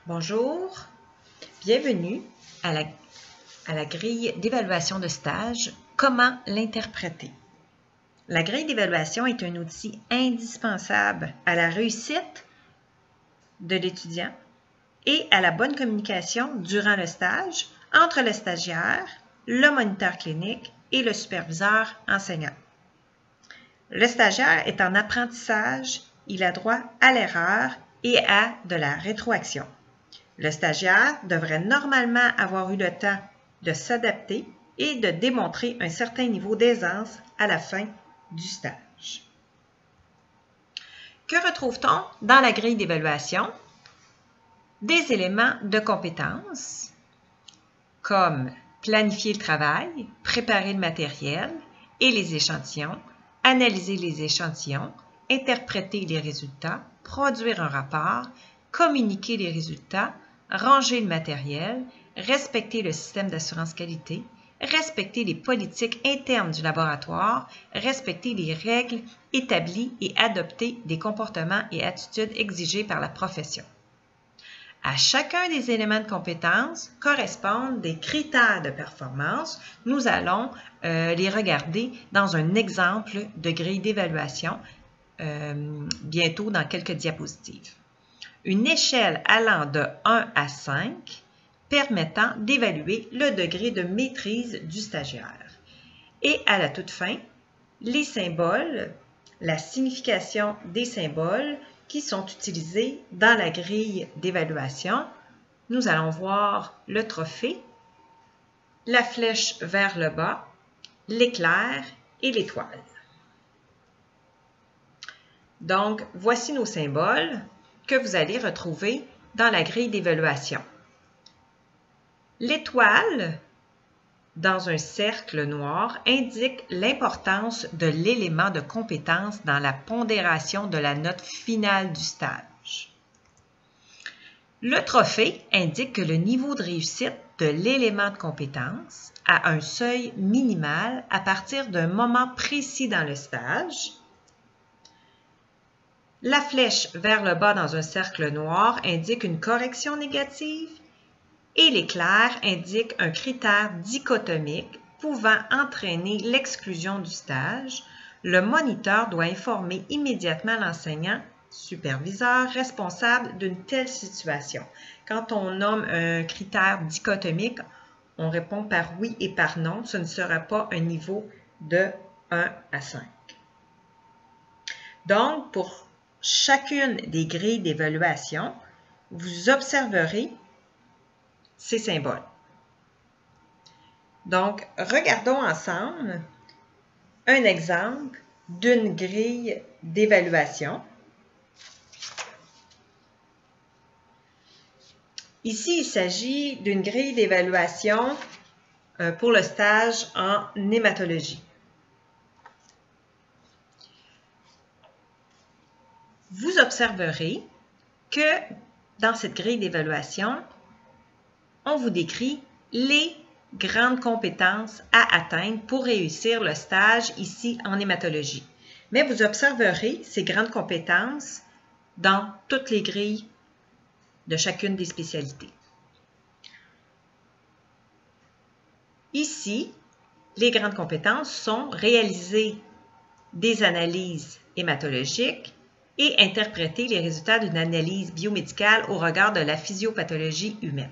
Bonjour, bienvenue à la grille d'évaluation de stage. Comment l'interpréter? La grille d'évaluation est un outil indispensable à la réussite de l'étudiant et à la bonne communication durant le stage entre le stagiaire, le moniteur clinique et le superviseur enseignant. Le stagiaire est en apprentissage, il a droit à l'erreur et à de la rétroaction. Le stagiaire devrait normalement avoir eu le temps de s'adapter et de démontrer un certain niveau d'aisance à la fin du stage. Que retrouve-t-on dans la grille d'évaluation? Des éléments de compétences comme planifier le travail, préparer le matériel et les échantillons, analyser les échantillons, interpréter les résultats, produire un rapport, communiquer les résultats, ranger le matériel, respecter le système d'assurance qualité, respecter les politiques internes du laboratoire, respecter les règles établies et adopter des comportements et attitudes exigés par la profession. À chacun des éléments de compétence correspondent des critères de performance. Nous allons les regarder dans un exemple de grille d'évaluation bientôt dans quelques diapositives. Une échelle allant de 1 à 5 permettant d'évaluer le degré de maîtrise du stagiaire. Et à la toute fin, les symboles, la signification des symboles qui sont utilisés dans la grille d'évaluation. Nous allons voir le trophée, la flèche vers le bas, l'éclair et l'étoile. Donc, voici nos symboles que vous allez retrouver dans la grille d'évaluation. L'étoile, dans un cercle noir, indique l'importance de l'élément de compétence dans la pondération de la note finale du stage. Le trophée indique que le niveau de réussite de l'élément de compétence a un seuil minimal à partir d'un moment précis dans le stage. La flèche vers le bas dans un cercle noir indique une correction négative et l'éclair indique un critère dichotomique pouvant entraîner l'exclusion du stage. Le moniteur doit informer immédiatement l'enseignant, superviseur, responsable d'une telle situation. Quand on nomme un critère dichotomique, on répond par oui et par non. Ce ne sera pas un niveau de 1 à 5. Donc, pour chacune des grilles d'évaluation, vous observerez ces symboles. Donc, regardons ensemble un exemple d'une grille d'évaluation. Ici, il s'agit d'une grille d'évaluation pour le stage en hématologie. Vous observerez que dans cette grille d'évaluation, on vous décrit les grandes compétences à atteindre pour réussir le stage ici en hématologie. Mais vous observerez ces grandes compétences dans toutes les grilles de chacune des spécialités. Ici, les grandes compétences sont réaliser des analyses hématologiques et interpréter les résultats d'une analyse biomédicale au regard de la physiopathologie humaine.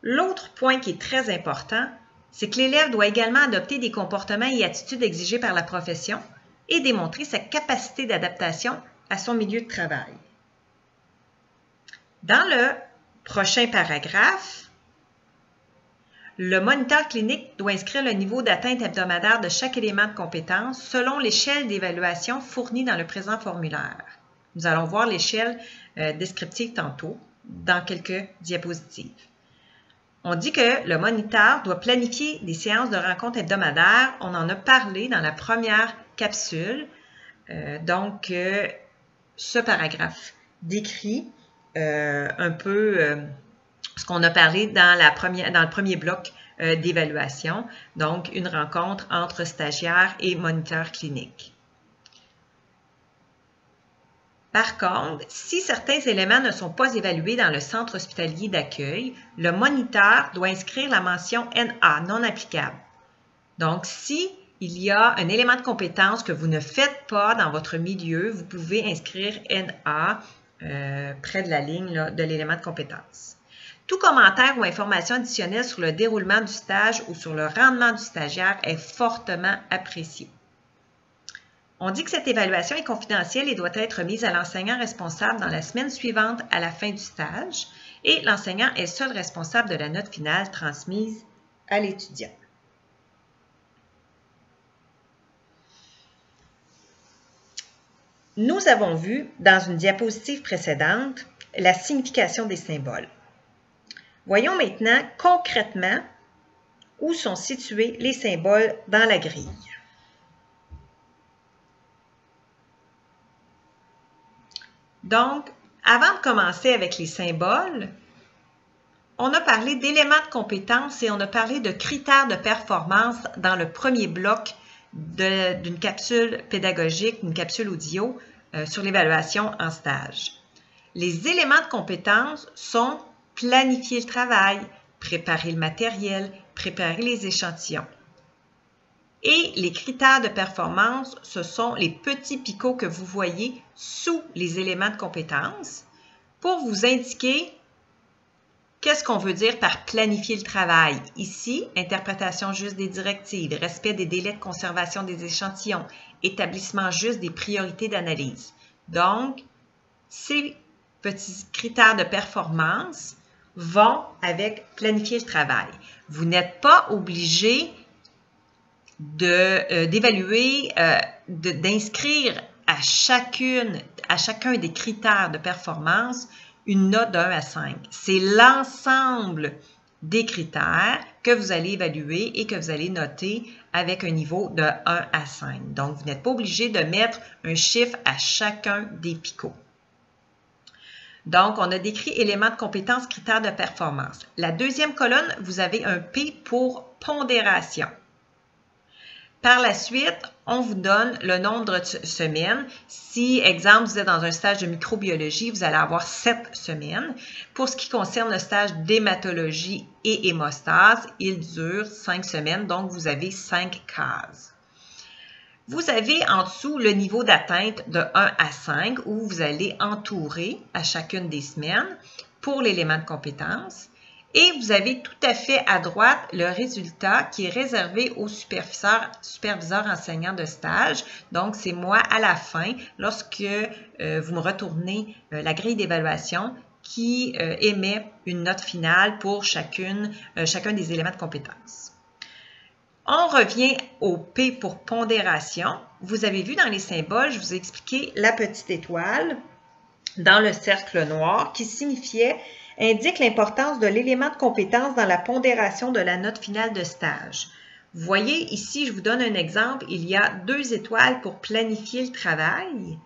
L'autre point qui est très important, c'est que l'élève doit également adopter des comportements et attitudes exigés par la profession et démontrer sa capacité d'adaptation à son milieu de travail. Dans le prochain paragraphe, le moniteur clinique doit inscrire le niveau d'atteinte hebdomadaire de chaque élément de compétence selon l'échelle d'évaluation fournie dans le présent formulaire. Nous allons voir l'échelle descriptive tantôt dans quelques diapositives. On dit que le moniteur doit planifier des séances de rencontres hebdomadaires. On en a parlé dans la première capsule. Ce paragraphe décrit un peu ce qu'on a parlé dans le premier bloc d'évaluation. Donc, une rencontre entre stagiaire et moniteur clinique. Par contre, si certains éléments ne sont pas évalués dans le centre hospitalier d'accueil, le moniteur doit inscrire la mention NA, non applicable. Donc, si il y a un élément de compétence que vous ne faites pas dans votre milieu, vous pouvez inscrire NA près de la ligne là, de l'élément de compétence. Tout commentaire ou information additionnelle sur le déroulement du stage ou sur le rendement du stagiaire est fortement apprécié. On dit que cette évaluation est confidentielle et doit être mise à l'enseignant responsable dans la semaine suivante à la fin du stage et l'enseignant est seul responsable de la note finale transmise à l'étudiant. Nous avons vu dans une diapositive précédente la signification des symboles. Voyons maintenant concrètement où sont situés les symboles dans la grille. Donc, avant de commencer avec les symboles, on a parlé d'éléments de compétence et on a parlé de critères de performance dans le premier bloc d'une capsule pédagogique, une capsule audio sur l'évaluation en stage. Les éléments de compétence sont planifier le travail, préparer le matériel, préparer les échantillons. Et les critères de performance, ce sont les petits picots que vous voyez sous les éléments de compétence pour vous indiquer qu'est-ce qu'on veut dire par planifier le travail. Ici, interprétation juste des directives, respect des délais de conservation des échantillons, établissement juste des priorités d'analyse. Donc, ces petits critères de performance vont avec planifier le travail. Vous n'êtes pas obligé d'évaluer, d'inscrire à chacun des critères de performance une note de 1 à 5. C'est l'ensemble des critères que vous allez évaluer et que vous allez noter avec un niveau de 1 à 5. Donc, vous n'êtes pas obligé de mettre un chiffre à chacun des picots. Donc, on a décrit éléments de compétence, critères de performance. La deuxième colonne, vous avez un P pour pondération. Par la suite, on vous donne le nombre de semaines. Si, exemple, vous êtes dans un stage de microbiologie, vous allez avoir 7 semaines. Pour ce qui concerne le stage d'hématologie et hémostase, il dure 5 semaines, donc vous avez 5 cases. Vous avez en dessous le niveau d'atteinte de 1 à 5 où vous allez entourer à chacune des semaines pour l'élément de compétence. Et vous avez tout à fait à droite le résultat qui est réservé aux superviseurs enseignants de stage. Donc, c'est moi à la fin, lorsque vous me retournez la grille d'évaluation qui émet une note finale pour chacun des éléments de compétence. On revient au P pour pondération. Vous avez vu dans les symboles, je vous ai expliqué la petite étoile dans le cercle noir qui indique l'importance de l'élément de compétence dans la pondération de la note finale de stage. Vous voyez ici, je vous donne un exemple, il y a 2 étoiles pour planifier le travail.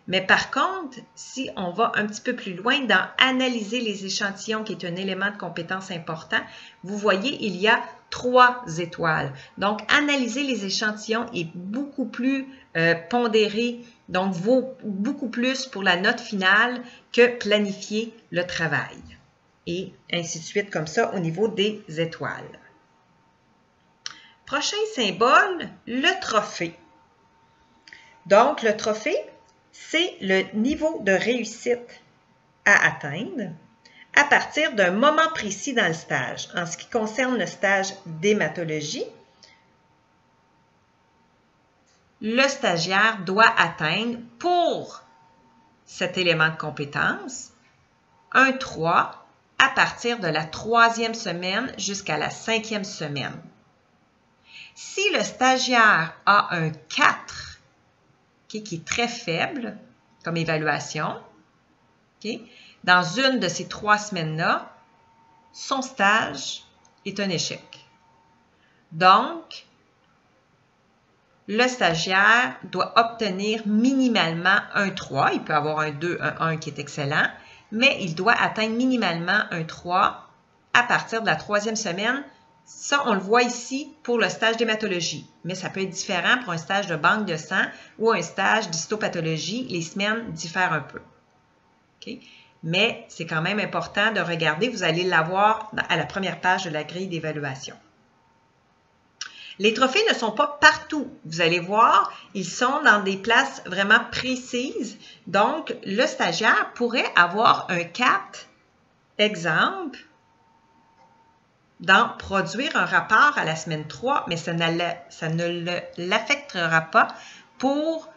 Mais par contre, si on va un petit peu plus loin dans analyser les échantillons, qui est un élément de compétence important, vous voyez, il y a 3 étoiles. Donc, analyser les échantillons est beaucoup plus pondéré, donc vaut beaucoup plus pour la note finale que planifier le travail. Et ainsi de suite, comme ça, au niveau des étoiles. Prochain symbole, le trophée. Donc, le trophée, c'est le niveau de réussite à atteindre à partir d'un moment précis dans le stage. En ce qui concerne le stage d'hématologie, le stagiaire doit atteindre pour cet élément de compétence un 3 à partir de la 3e semaine jusqu'à la 5e semaine. Si le stagiaire a un 4, qui est très faible comme évaluation, dans une de ces 3 semaines-là, son stage est un échec. Donc, le stagiaire doit obtenir minimalement un 3. Il peut avoir un 2, un 1 qui est excellent, mais il doit atteindre minimalement un 3 à partir de la 3e semaine Ça, on le voit ici pour le stage d'hématologie, mais ça peut être différent pour un stage de banque de sang ou un stage d'histopathologie. Les semaines diffèrent un peu. Okay? Mais c'est quand même important de regarder. Vous allez l'avoir à la première page de la grille d'évaluation. Les trophées ne sont pas partout. Vous allez voir, ils sont dans des places vraiment précises. Donc, le stagiaire pourrait avoir un 4, exemple, dans produire un rapport à la semaine 3, mais ça ne l'affectera pas pour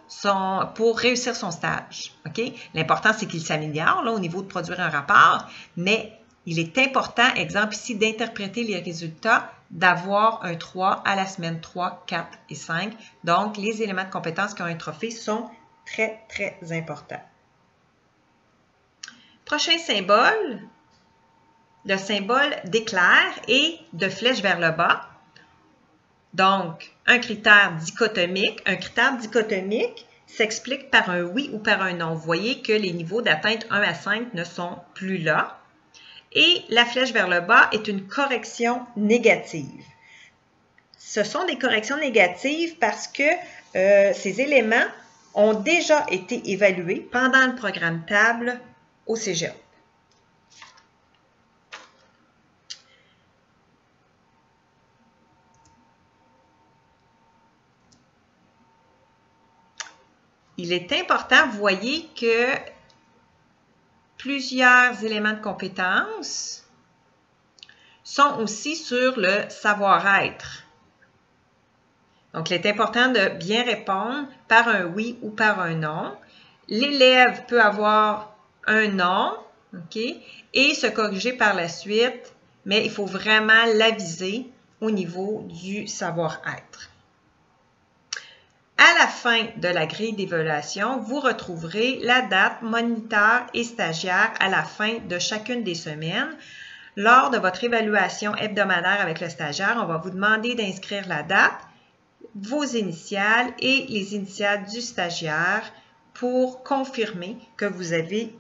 réussir son stage. Okay? L'important, c'est qu'il s'améliore au niveau de produire un rapport, mais il est important, exemple ici, d'interpréter les résultats, d'avoir un 3 à la semaine 3, 4 et 5. Donc, les éléments de compétences qui ont un trophée sont très, très importants. Prochain symbole, le symbole d'éclair et de flèche vers le bas. Donc, un critère dichotomique. Un critère dichotomique s'explique par un oui ou par un non. Vous voyez que les niveaux d'atteinte 1 à 5 ne sont plus là. Et la flèche vers le bas est une correction négative. Ce sont des corrections négatives parce que ces éléments ont déjà été évalués pendant le programme table au Cégep. Il est important, vous voyez que plusieurs éléments de compétences sont aussi sur le savoir-être. Donc, il est important de bien répondre par un oui ou par un non. L'élève peut avoir un non, OK, et se corriger par la suite, mais il faut vraiment l'aviser au niveau du savoir-être. À la fin de la grille d'évaluation, vous retrouverez la date, moniteur et stagiaire à la fin de chacune des semaines. Lors de votre évaluation hebdomadaire avec le stagiaire, on va vous demander d'inscrire la date, vos initiales et les initiales du stagiaire pour confirmer que vous avez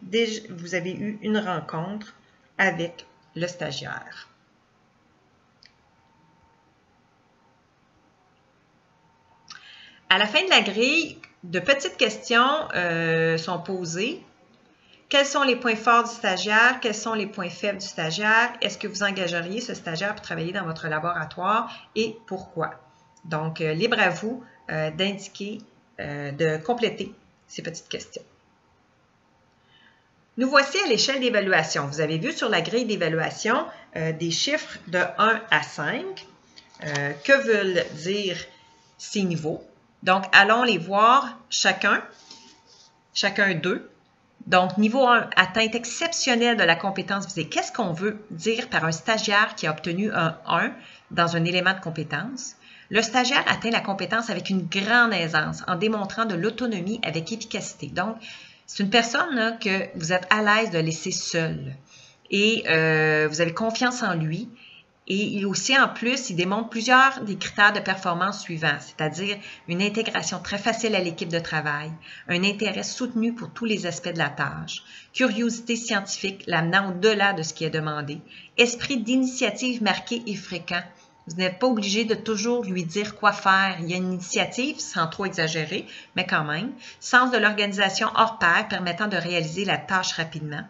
eu une rencontre avec le stagiaire. À la fin de la grille, de petites questions sont posées. Quels sont les points forts du stagiaire? Quels sont les points faibles du stagiaire? Est-ce que vous engageriez ce stagiaire pour travailler dans votre laboratoire et pourquoi? Donc, libre à vous d'indiquer, de compléter ces petites questions. Nous voici à l'échelle d'évaluation. Vous avez vu sur la grille d'évaluation des chiffres de 1 à 5. Que veulent dire ces niveaux? Donc, allons les voir chacun d'eux. Donc, niveau 1, atteinte exceptionnelle de la compétence visée. Qu'est-ce qu'on veut dire par un stagiaire qui a obtenu un 1 dans un élément de compétence? Le stagiaire atteint la compétence avec une grande aisance en démontrant de l'autonomie avec efficacité. Donc, c'est une personne là, que vous êtes à l'aise de laisser seule et vous avez confiance en lui. Et il aussi, en plus, il démontre plusieurs des critères de performance suivants, c'est-à-dire une intégration très facile à l'équipe de travail, un intérêt soutenu pour tous les aspects de la tâche, curiosité scientifique l'amenant au-delà de ce qui est demandé, esprit d'initiative marqué et fréquent. Vous n'êtes pas obligé de toujours lui dire quoi faire. Il y a une initiative, sans trop exagérer, mais quand même. Sens de l'organisation hors pair permettant de réaliser la tâche rapidement.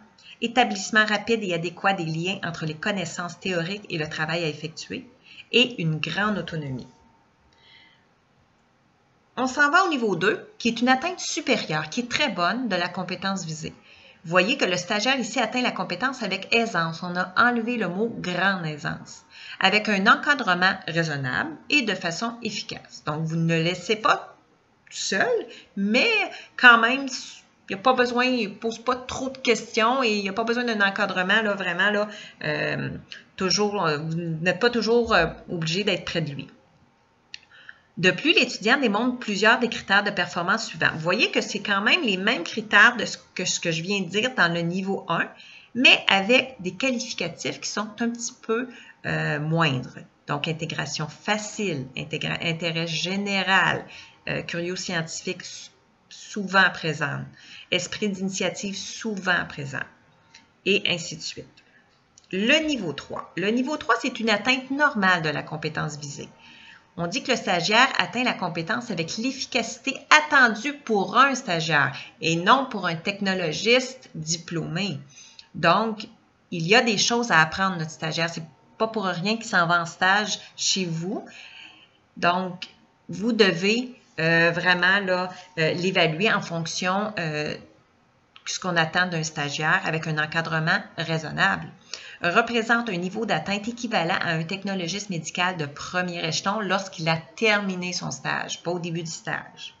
Établissement rapide et adéquat des liens entre les connaissances théoriques et le travail à effectuer, et une grande autonomie. On s'en va au niveau 2, qui est une atteinte supérieure, qui est très bonne de la compétence visée. Vous voyez que le stagiaire ici atteint la compétence avec aisance. On a enlevé le mot « grande aisance », avec un encadrement raisonnable et de façon efficace. Donc, vous ne le laissez pas seul, mais quand même, il n'y a pas besoin, il ne pose pas trop de questions et il n'y a pas besoin d'un encadrement, là, vraiment, là, vous n'êtes pas toujours obligé d'être près de lui. De plus, l'étudiant démontre plusieurs des critères de performance suivants. Vous voyez que c'est quand même les mêmes critères que ce que je viens de dire dans le niveau 1, mais avec des qualificatifs qui sont un petit peu moindres. Donc, intégration facile, intérêt général, curieux scientifique souvent présent, esprit d'initiative souvent présent, et ainsi de suite. le niveau 3. Le niveau 3, c'est une atteinte normale de la compétence visée. On dit que le stagiaire atteint la compétence avec l'efficacité attendue pour un stagiaire et non pour un technologiste diplômé. Donc, il y a des choses à apprendre, notre stagiaire. C'est pas pour rien qu'il s'en va en stage chez vous. Donc, vous devez vraiment l'évaluer en fonction de ce qu'on attend d'un stagiaire avec un encadrement raisonnable. Représente un niveau d'atteinte équivalent à un technologiste médical de premier échelon lorsqu'il a terminé son stage, pas au début du stage.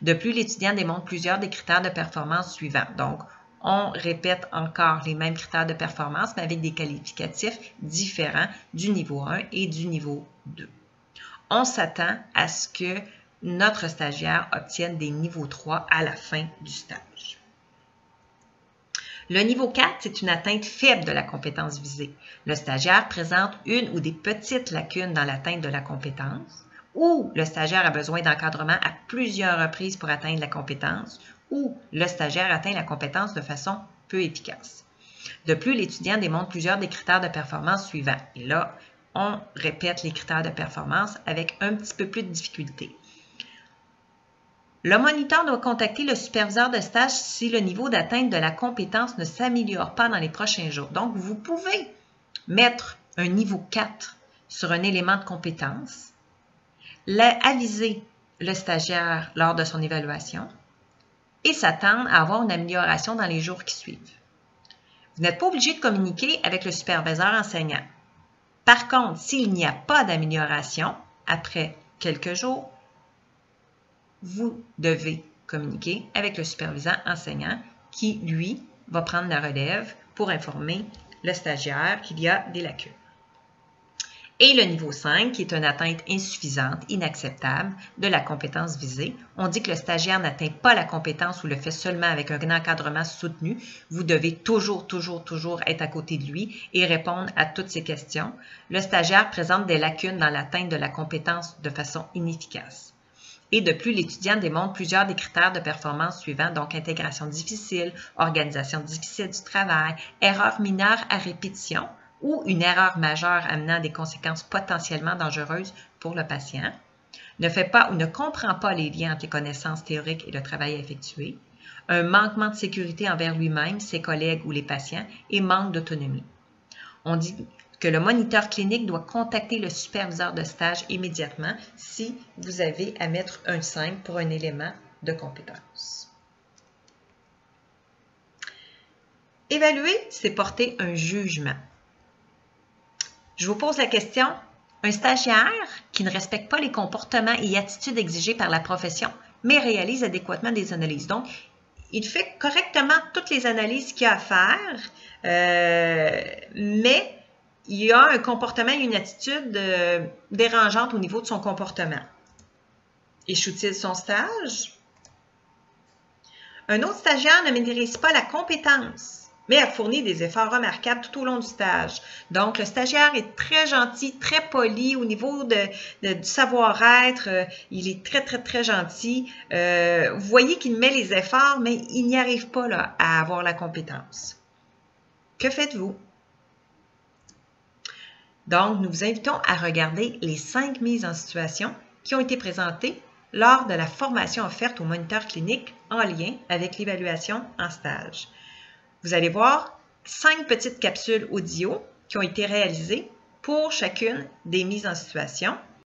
De plus, l'étudiant démontre plusieurs des critères de performance suivants. Donc, on répète encore les mêmes critères de performance, mais avec des qualificatifs différents du niveau 1 et du niveau 2. On s'attend à ce que notre stagiaire obtienne des niveaux 3 à la fin du stage. Le niveau 4, c'est une atteinte faible de la compétence visée. Le stagiaire présente une ou des petites lacunes dans l'atteinte de la compétence, ou le stagiaire a besoin d'encadrement à plusieurs reprises pour atteindre la compétence, ou le stagiaire atteint la compétence de façon peu efficace. De plus, l'étudiant démontre plusieurs des critères de performance suivants. Et là, on répète les critères de performance avec un petit peu plus de difficulté. Le moniteur doit contacter le superviseur de stage si le niveau d'atteinte de la compétence ne s'améliore pas dans les prochains jours. Donc, vous pouvez mettre un niveau 4 sur un élément de compétence, aviser le stagiaire lors de son évaluation et s'attendre à avoir une amélioration dans les jours qui suivent. Vous n'êtes pas obligé de communiquer avec le superviseur enseignant. Par contre, s'il n'y a pas d'amélioration après quelques jours, vous devez communiquer avec le superviseur enseignant qui, lui, va prendre la relève pour informer le stagiaire qu'il y a des lacunes. Et le niveau 5, qui est une atteinte insuffisante, inacceptable de la compétence visée. On dit que le stagiaire n'atteint pas la compétence ou le fait seulement avec un encadrement soutenu. Vous devez toujours être à côté de lui et répondre à toutes ces questions. Le stagiaire présente des lacunes dans l'atteinte de la compétence de façon inefficace. Et de plus, l'étudiant démontre plusieurs des critères de performance suivants, donc intégration difficile, organisation difficile du travail, erreur mineure à répétition ou une erreur majeure amenant des conséquences potentiellement dangereuses pour le patient, ne fait pas ou ne comprend pas les liens entre les connaissances théoriques et le travail effectué, un manquement de sécurité envers lui-même, ses collègues ou les patients et manque d'autonomie. On dit que le moniteur clinique doit contacter le superviseur de stage immédiatement si vous avez à mettre un 5 pour un élément de compétence. Évaluer, c'est porter un jugement. Je vous pose la question, un stagiaire qui ne respecte pas les comportements et attitudes exigés par la profession, mais réalise adéquatement des analyses. Donc, il fait correctement toutes les analyses qu'il y a à faire, mais il y a un comportement et une attitude dérangeante au niveau de son comportement. Échoue-t-il son stage? Un autre stagiaire ne maîtrise pas la compétence, mais a fourni des efforts remarquables tout au long du stage. Donc, le stagiaire est très gentil, très poli au niveau du savoir-être. Il est très gentil. Vous voyez qu'il met les efforts, mais il n'y arrive pas là, à avoir la compétence. Que faites-vous? Donc, nous vous invitons à regarder les 5 mises en situation qui ont été présentées lors de la formation offerte au moniteur clinique en lien avec l'évaluation en stage. Vous allez voir 5 petites capsules audio qui ont été réalisées pour chacune des mises en situation.